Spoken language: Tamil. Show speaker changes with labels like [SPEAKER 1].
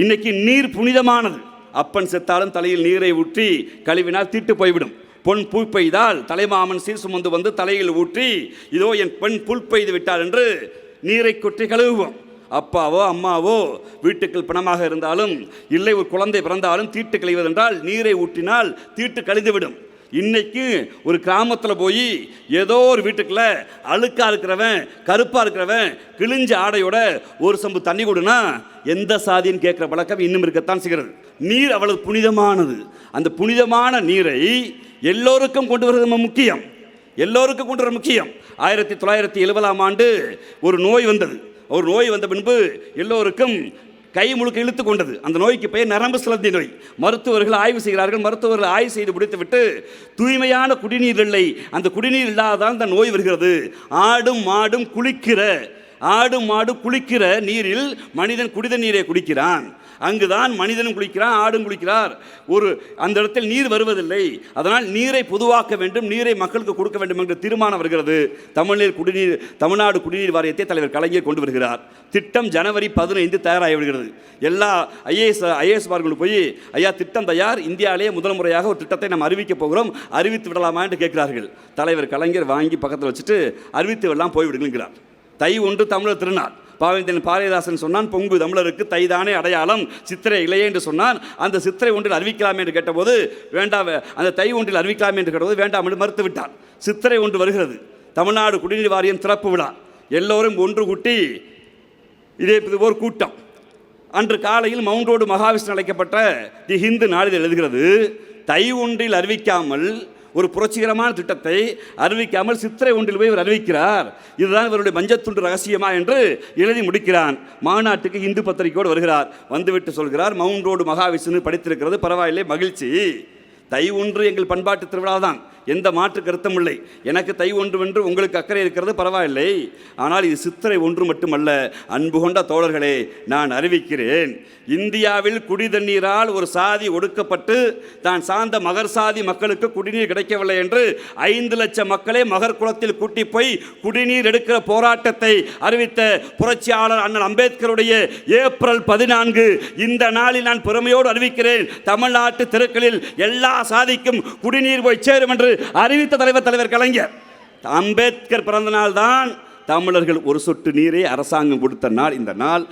[SPEAKER 1] இன்னைக்கு நீர் புனிதமானது. அப்பன் செத்தாலும் தலையில் நீரை ஊற்றி கழுவினால் தீட்டு போய்விடும். பொன் புல் பெய்தால் தலைமாமன் சீர் சுமந்து வந்து தலையில் ஊற்றி இதோ என் பெண் புல் பெய்து விட்டார் என்று நீரை கொற்றி கழுவுவோம். அப்பாவோ அம்மாவோ வீட்டுக்குள் பிணமாக இருந்தாலும் இல்லை ஒரு குழந்தை பிறந்தாலும் தீட்டு கழிவதென்றால் நீரை ஊற்றினால் தீட்டு கழிந்துவிடும். இன்னைக்கு ஒரு கிராமத்தில் போய் ஏதோ ஒரு வீட்டுக்குள்ள அழுக்காக இருக்கிறவன் கருப்பாக இருக்கிறவன் கிழிஞ்ச ஆடையோட ஒரு சம்பு தண்ணி கொடுனா எந்த சாதின்னு கேட்குற பழக்கம் இன்னும் இருக்கத்தான் செய்கிறது. நீர் அவ்வளவு புனிதமானது. அந்த புனிதமான நீரை எல்லோருக்கும் கொண்டு வருவது முக்கியம். எல்லோருக்கும் கொண்டு வர முக்கியம். 1970ஆம் ஆண்டு ஒரு நோய் வந்தது. ஒரு நோய் வந்த பின்பு எல்லோருக்கும் கை முழுக்க இழுத்து கொண்டது. அந்த நோய்க்கு பெயர் நரம்பு சுழற்சி நோய். மருத்துவர்கள் ஆய்வு செய்கிறார்கள். மருத்துவர்கள் ஆய்வு செய்து முடித்துவிட்டு தூய்மையான குடிநீர் இல்லை, அந்த குடிநீர் இல்லாதான் இந்த நோய் வருகிறது. ஆடும் மாடு குளிக்கிற நீரில் மனிதன் குடித நீரை குடிக்கிறான். அங்குதான் மனிதனும் குளிக்கிறான், ஆடும் குளிக்கிறார். அந்த இடத்தில் நீர் வருவதில்லை. அதனால் நீரை பொதுவாக்க வேண்டும், நீரை மக்களுக்கு கொடுக்க வேண்டும் என்ற தீர்மானம் வருகிறது. தமிழ்நாடு குடிநீர் வாரியத்தை தலைவர் கலைஞர் கொண்டு வருகிறார். திட்டம் ஜனவரி 15 தயாராகி விடுகிறது. எல்லா ஐஏஎஸ் மார்களும் போய் ஐயா திட்டம் தயார், இந்தியாவிலேயே முதல் முறையாக ஒரு திட்டத்தை நாம் அறிவிக்க போகிறோம், அறிவித்து விடலாமா என்று கேட்கிறார்கள். தலைவர் கலைஞர் வாங்கி பக்கத்தில் வச்சுட்டு அறிவித்து விடலாம், போய்விடுங்கிறார். தை 1 தமிழர் திருநாள். பாரதிதாசன் சொன்னான், பொங்கு தமிழருக்கு தைதானே அடையாளம், சித்திரை இலையே என்று சொன்னான். அந்த சித்திரை 1 அறிவிக்கலாமே என்று கேட்டபோது வேண்டாம், அந்த தை 1 அறிவிக்கலாமே என்று கேட்டபோது வேண்டாம் என்று மறுத்து விட்டார். சித்திரை 1 வருகிறது, தமிழ்நாடு குடிநீர் வாரியம் திறப்பு விழா. எல்லோரும் ஒன்று கூட்டி இதே ஒரு கூட்டம். அன்று காலையில் மவுண்ட் ரோடு மகாவிஷ்ணு அழைக்கப்பட்ட தி ஹிந்து நாளிதழ் எழுதுகிறது, தை 1 அறிவிக்காமல் ஒரு புரட்சிகரமான திட்டத்தை அறிவிக்காமல் சித்திரை 1 போய் இவர் அறிவிக்கிறார். இதுதான் இவருடைய மஞ்சத்துண்டு ரகசியமா என்று எழுதி முடிக்கிறான். மாநாட்டுக்கு இந்து பத்திரிகையோடு வருகிறார். வந்துவிட்டு சொல்கிறார், மவுண்ட் ரோடு மகாவிஷ்ணு படித்திருக்கிறது, பரவாயில்லை, மகிழ்ச்சி. தை 1 எங்கள் பண்பாட்டு திருவிழா தான், எந்த மாற்று கருத்தும் இல்லை. எனக்கு தை 1 என்று உங்களுக்கு அக்கறை இருக்கிறது, பரவாயில்லை. ஆனால் இது சித்திரை 1 மட்டுமல்ல. அன்பு கொண்ட தோழர்களே, நான் அறிவிக்கிறேன், இந்தியாவில் குடி தண்ணீரால் ஒரு சாதி ஒடுக்கப்பட்டு தான் சார்ந்த மகர் சாதி மக்களுக்கு குடிநீர் கிடைக்கவில்லை என்று 5 லட்சம் மக்களை மகர் குளத்தில் கூட்டி போய் குடிநீர் எடுக்கிற போராட்டத்தை அறிவித்த புரட்சியாளர் அண்ணல் அம்பேத்கருடைய ஏப்ரல் 14 இந்த நாளில் நான் பெருமையோடு அறிவிக்கிறேன், தமிழ்நாட்டு தெருக்களில் எல்லா சாதிக்கும் குடிநீர் போய் சேரும் என்று அறிவித்த தலைவர் கலைஞர். அம்பேத்கர் பிறந்த நாள் தான் தமிழர்கள் ஒரு சொட்டு நீரை அரசாங்கம் கொடுத்த நாள். இந்த நாள்